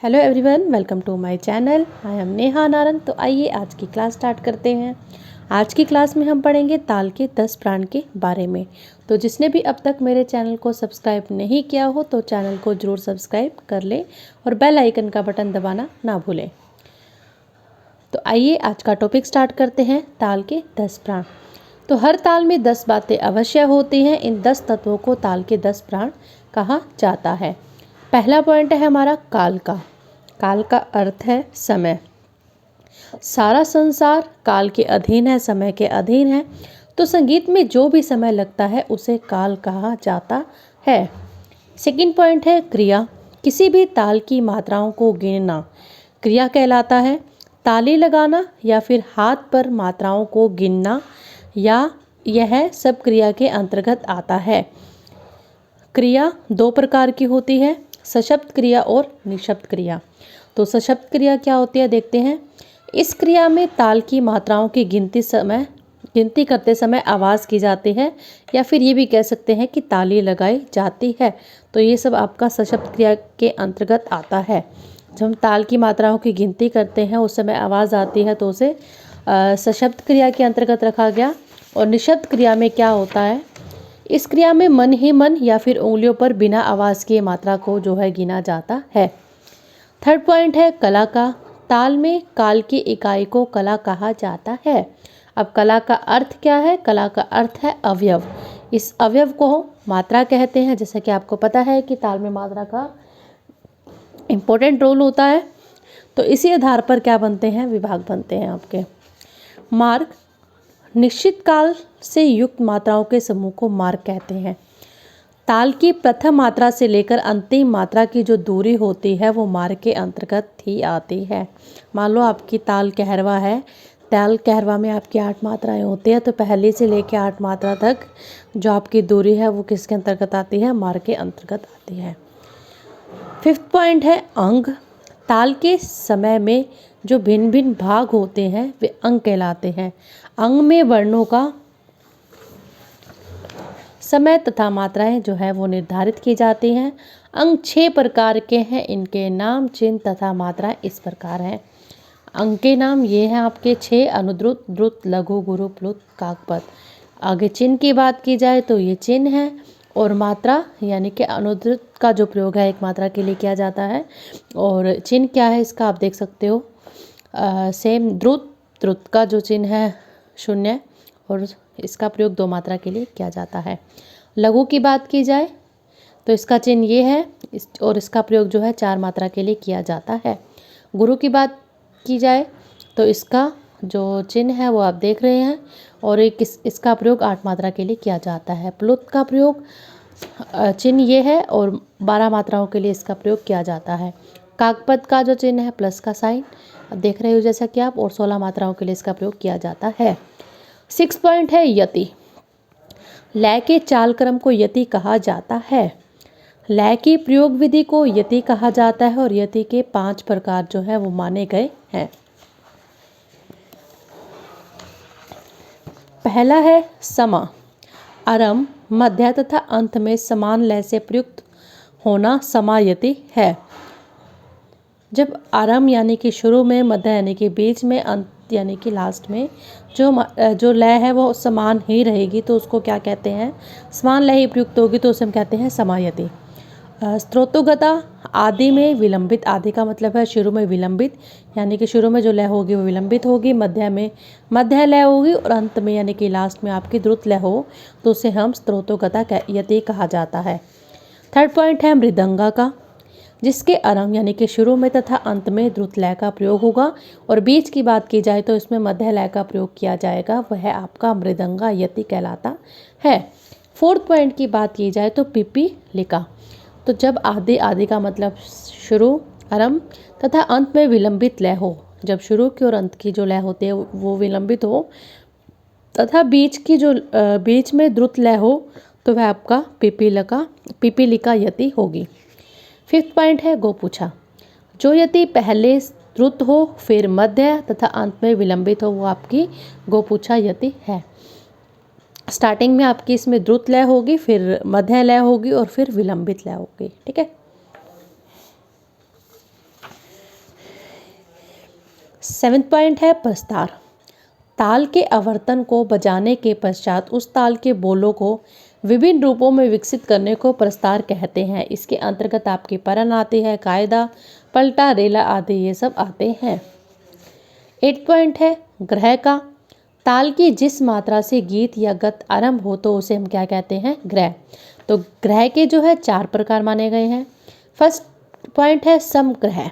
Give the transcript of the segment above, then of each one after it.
Hello everyone, welcome to my channel. I am Neha Narang. तो आइए आज की क्लास स्टार्ट करते हैं। आज की क्लास में हम पढ़ेंगे ताल के 10 प्राण के बारे में। तो जिसने भी अब तक मेरे चैनल को सब्सक्राइब नहीं किया हो तो चैनल को ज़रूर सब्सक्राइब कर ले और बेल आइकन का बटन दबाना ना भूलें। तो आइए आज का टॉपिक स्टार्ट करते हैं, ताल के 10 प्राण। तो हर ताल में 10 बातें अवश्य होती हैं। इन 10 तत्वों को ताल के 10 प्राण कहा जाता है। पहला पॉइंट है हमारा काल का। काल का अर्थ है समय। सारा संसार काल के अधीन है, समय के अधीन है। तो संगीत में जो भी समय लगता है उसे काल कहा जाता है। सेकंड पॉइंट है क्रिया। किसी भी ताल की मात्राओं को गिनना क्रिया कहलाता है। ताली लगाना या फिर हाथ पर मात्राओं को गिनना या यह सब क्रिया के अंतर्गत आता है। क्रिया दो प्रकार की होती है, सशब्द क्रिया और निशब्द क्रिया। तो सशब्द क्रिया क्या होती है देखते हैं। इस क्रिया में ताल की मात्राओं की गिनती करते समय आवाज़ की जाती है या फिर ये भी कह सकते हैं कि ताली लगाई जाती है। तो ये सब आपका सशब्द क्रिया के अंतर्गत आता है। जब हम ताल की मात्राओं की गिनती करते हैं उस समय आवाज़ आती है तो उसे सशब्द क्रिया के अंतर्गत रखा गया। और निशब्द क्रिया में क्या होता है, इस क्रिया में मन ही मन या फिर उंगलियों पर बिना आवाज़ की मात्रा को जो है गिना जाता है। थर्ड पॉइंट है कला का। ताल में काल की इकाई को कला कहा जाता है। अब कला का अर्थ क्या है? कला का अर्थ है अवयव। इस अवयव को मात्रा कहते हैं। जैसे कि आपको पता है कि ताल में मात्रा का इम्पोर्टेंट रोल होता है। तो इसी आधार पर क्या बनते हैं, विभाग बनते हैं आपके। मार्ग, निश्चित काल से युक्त मात्राओं के समूह को मार्ग कहते हैं। ताल की प्रथम मात्रा से लेकर अंतिम मात्रा की जो दूरी होती है वो मार्ग के अंतर्गत ही आती है। मान लो आपकी ताल कहरवा है, ताल कहरवा में आपकी 8 मात्राएं होती है। तो पहली से लेकर 8 मात्रा तक जो आपकी दूरी है वो किसके अंतर्गत आती है, मार्ग के अंतर्गत आती है। फिफ्थ पॉइंट है अंग। ताल के समय में जो भिन्न भिन्न भाग होते हैं वे अंग कहलाते हैं। अंग में वर्णों का समय तथा मात्राएं जो है वो निर्धारित की जाती हैं। अंग 6 प्रकार के हैं। इनके नाम, चिन्ह तथा मात्राएं इस प्रकार हैं। अंग के नाम ये हैं आपके 6: अनुद्रुत, द्रुत, लघु, गुरु, प्लुत, काकपद। आगे चिन्ह की बात की जाए तो ये चिन्ह है। और मात्रा यानी कि अनुद्रुत का जो प्रयोग है एक मात्रा के लिए किया जाता है। और चिन्ह क्या है इसका आप देख सकते हो। सेम द्रुत का जो चिन्ह है 0 और इसका प्रयोग 2 मात्रा के लिए किया जाता है। लघु की बात की जाए तो इसका चिन्ह ये है और इसका प्रयोग जो है 4 मात्रा के लिए किया जाता है। गुरु की बात की जाए तो इसका जो चिन्ह है वो आप देख रहे हैं और इसका प्रयोग 8 मात्रा के लिए किया जाता है। प्लुत का प्रयोग चिन्ह ये है और 12 मात्राओं के लिए इसका प्रयोग किया जाता है। काकपद का जो चिन्ह है प्लस का साइन देख रहे हो जैसा कि आप, और 16 मात्राओं के लिए इसका प्रयोग किया जाता है। 6 पॉइंट है यति। लय के चाल क्रम को यति कहा जाता है। लय की प्रयोग विधि को यति कहा जाता है और यति के 5 प्रकार जो है वो माने गए हैं। पहला है समा। आरंभ, मध्य तथा अंत में समान लय से प्रयुक्त होना समायति है। जब आरंभ यानी कि शुरू में, मध्य यानी कि बीच में, अंत यानी कि लास्ट में जो लय है वो समान ही रहेगी तो उसको क्या कहते हैं, समान लय ही प्रयुक्त होगी तो उसे हम कहते हैं समायति। स्त्रोतोगता, आदि में विलंबित। आदि का मतलब है शुरू में विलंबित, यानी कि शुरू में जो लय होगी वो विलंबित होगी, मध्य में मध्य लय होगी और अंत में यानी कि लास्ट में आपकी द्रुत लय हो तो उसे हम स्त्रोतोगता यति कहा जाता है। थर्ड पॉइंट है मृदंगा का, जिसके आरंभ यानी कि शुरू में तथा अंत में द्रुत लय का प्रयोग होगा और बीच की बात की जाए तो इसमें मध्य लय का प्रयोग किया जाएगा, वह आपका मृदंगा यति कहलाता है। फोर्थ पॉइंट की बात की जाए तो पिपीलिका। तो जब आदि का मतलब शुरू, आरंभ तथा अंत में विलंबित लय हो, जब शुरू की और अंत की जो लय होती है वो विलंबित हो तथा बीच में द्रुत लय हो तो वह आपका पिपीलिका यति होगी। फिफ्थ पॉइंट है गोपूछा। जो यति पहले द्रुत हो फिर मध्य तथा अंत में विलंबित हो वो आपकी गोपूछा यति है। स्टार्टिंग में आपकी इसमें द्रुत लय होगी, फिर मध्य लय होगी और फिर विलंबित लय होगी। ठीक है। 7वां पॉइंट है प्रस्तार। ताल के आवर्तन को बजाने के पश्चात उस ताल के बोलों को विभिन्न रूपों में विकसित करने को प्रस्तार कहते हैं। इसके अंतर्गत आपकी परन आती है, कायदा, पलटा, रेला आदि ये सब आते हैं। 8वां पॉइंट है ग्रह का। ताल की जिस मात्रा से गीत या गत आरंभ हो तो उसे हम क्या कहते हैं? ग्रह। तो ग्रह के जो है 4 प्रकार माने गए हैं। फर्स्ट पॉइंट है समग्रह।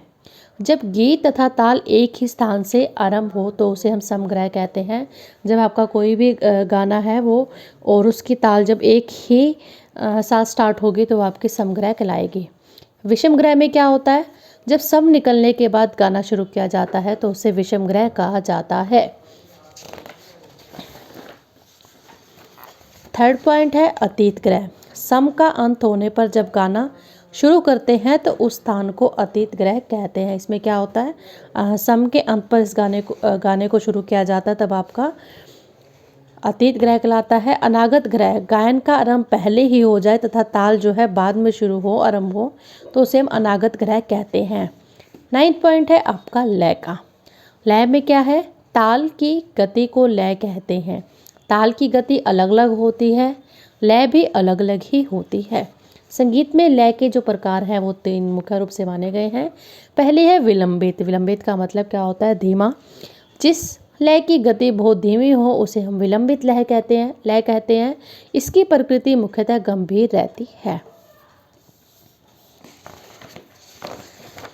जब गीत तथा ताल एक ही स्थान से आरंभ हो तो उसे हम समग्रह कहते हैं। जब आपका कोई भी गाना है वो और उसकी ताल जब एक ही साथ स्टार्ट होगी तो वो आपकी समग्रह कहलाएगी। विषमग्रह में क्या होता है? जब सम निकलने के बाद गाना शुरू किया जाता है तो उसे विषमग्रह कहा जाता है। 3rd पॉइंट है अतीत ग्रह। सम का अंत होने पर जब गाना शुरू करते हैं तो उस स्थान को अतीत ग्रह कहते हैं। इसमें क्या होता है? सम के अंत पर इस गाने को शुरू किया जाता है तब आपका अतीत ग्रह कहलाता है। अनागत ग्रह, गायन का आरंभ पहले ही हो जाए तथा ताल जो है बाद में शुरू हो, आरंभ हो तो उसे हम अनागत ग्रह कहते हैं। 9वां पॉइंट है आपका लय का। लय में क्या है? ताल की गति को लय कहते हैं। ताल की गति अलग अलग होती है, लय भी अलग अलग ही होती है। संगीत में लय के जो प्रकार हैं वो 3 मुख्य रूप से माने गए हैं। पहले है विलंबित। विलंबित का मतलब क्या होता है? धीमा। जिस लय की गति बहुत धीमी हो उसे हम विलंबित लय कहते हैं। इसकी प्रकृति मुख्यतः गंभीर रहती है।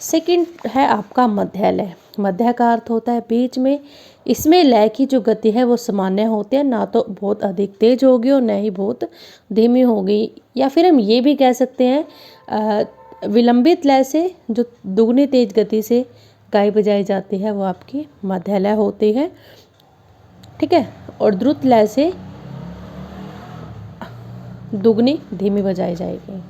सेकंड है आपका मध्य लय। मध्य का अर्थ होता है बीच में। इसमें लय की जो गति है वो सामान्य होती है, ना तो बहुत अधिक तेज होगी और न ही बहुत धीमी होगी। या फिर हम ये भी कह सकते हैं विलंबित लय से जो दुगनी तेज गति से गाई बजाई जाती है वो आपकी मध्य लय होती है, ठीक है। और द्रुत लय से दुगनी धीमी बजाई जाएगी।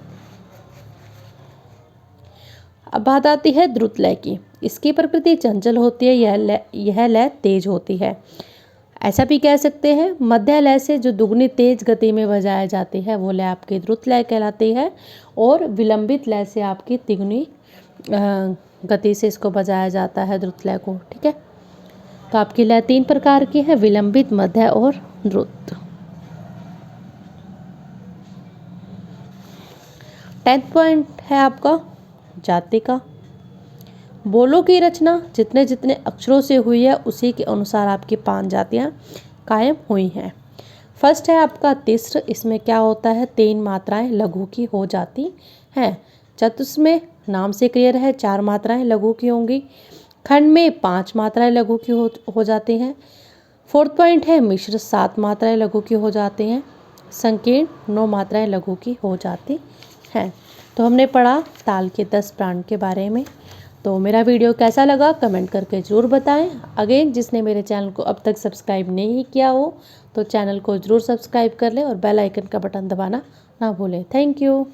अब बात आती है द्रुत लय की। इसकी प्रकृति चंचल होती है, यह लय तेज होती है। ऐसा भी कह सकते हैं मध्य लय से जो दुगनी तेज गति में बजाई जाती है वो लय आपकी द्रुत लय कहलाती है। और विलंबित लय से आपकी तिगुनी गति से इसको बजाया जाता है द्रुत लय को, ठीक है। तो आपकी लय 3 प्रकार की है, विलंबित, मध्य और द्रुत। 10th पॉइंट है आपका जाति का। बोलों की रचना जितने जितने अक्षरों से हुई है उसी के अनुसार आपकी 5 जातियां कायम हुई हैं। फर्स्ट है आपका तिस्र। इसमें क्या होता है? 3 मात्राएं लघु की हो जाती हैं। चतुस्र में नाम से क्लियर है 4 मात्राएं लघु की होंगी। खंड में 5 मात्राएं लघु की हो जाती हैं। 4th पॉइंट है मिश्र। 7 मात्राएं लघु की हो जाती हैं। संकीर्ण 9 मात्राएं लघु की हो जाती हैं। तो हमने पढ़ा ताल के 10 प्राण के बारे में। तो मेरा वीडियो कैसा लगा कमेंट करके ज़रूर बताएं। अगेन जिसने मेरे चैनल को अब तक सब्सक्राइब नहीं किया हो तो चैनल को ज़रूर सब्सक्राइब कर लें और बेल आइकन का बटन दबाना ना भूलें। Thank you.